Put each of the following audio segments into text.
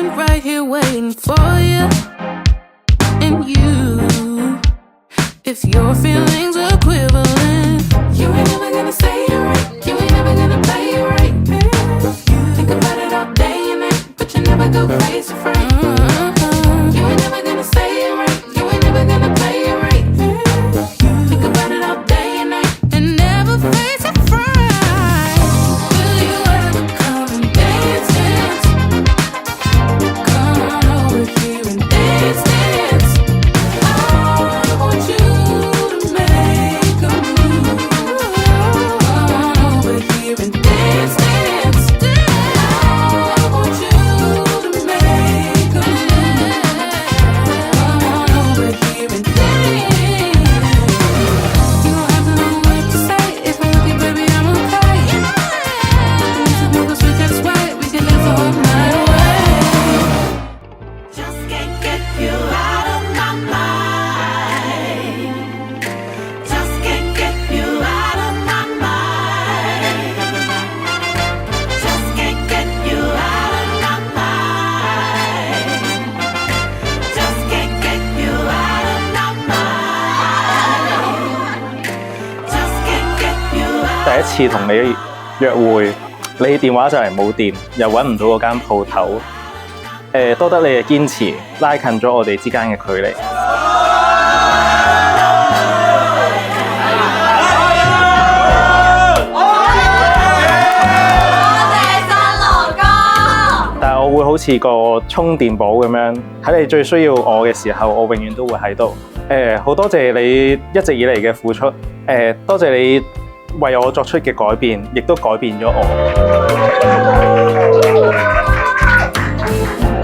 stand right here waiting for you. And you, if your feelings are equivalent, you ain't never gonna say it right. You ain't never gonna play it right. Think about it all day and night, but you never go crazy for it. You ain't never gonna say it right. You ain't never gonna play it right. Think about it all day and night and never face it right. Will you ever come and dance? Come on over here and dance. I want you to make a move. Come on over here and dance. I want you to make a move. Come on over here and dance. You don't have to know what to say. If I'm with you, baby, I'm okay. Music moves us, we can sway. We can dance the whole night away. Just can't get you out of my mind. Just can't get you out of my mind. Just can't get you out of my mind. Just can't get you out of my mind. Just can't get you out. 第一次同你約會，你電話就係冇電，又揾唔到嗰間鋪頭。多得你嘅堅持，拉近咗我哋之間嘅距離。但係我會好似個充電寶咁樣，喺你最需要我嘅時候，我永遠都會喺度。好多謝你一直以嚟嘅付出，多謝你為我作出嘅改變，亦都改變咗我。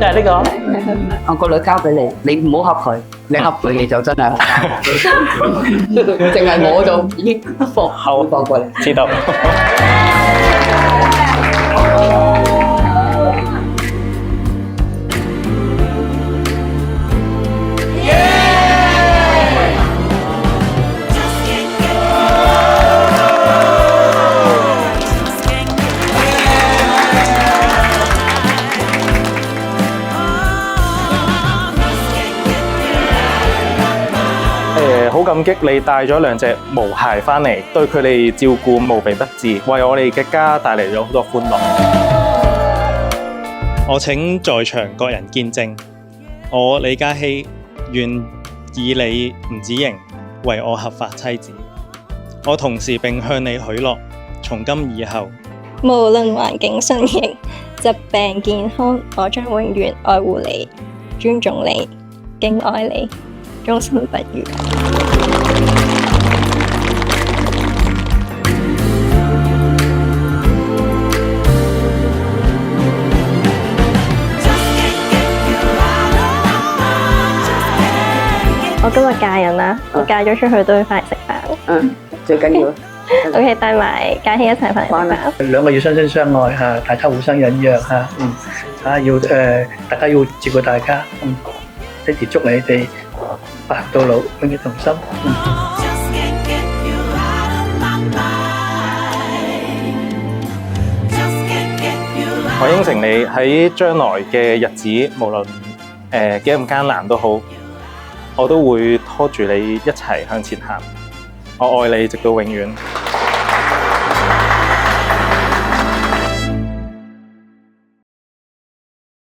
就係呢個，我個女交俾你，你唔好恰佢，你恰佢你就真係淨係我就已經放過你。知道。好感激你帶咗兩隻毛孩返嚟，對佢哋照顧無微不至，為我哋嘅家帶嚟咗好多歡樂。我請在場各人見證，我李嘉熙願以你吳子瑩為我合法妻子。我同時並向你許諾，從今以後，無論環境順境、疾病健康，我將永遠愛護你、尊重你、敬愛你，終身不渝。我今日嫁人啦，我嫁咗出去都要翻嚟食飯。最緊要。OK， 帶埋嘉熙一齊翻嚟食飯。兩個要相親相愛嚇，大家互相忍讓嚇，大家要照顧大家。爹哋祝你哋白到老，永遠同心。我應承你喺將來嘅日子，無論幾咁艱難都好，我都會拖住你一齊向前行。我愛你直到永遠。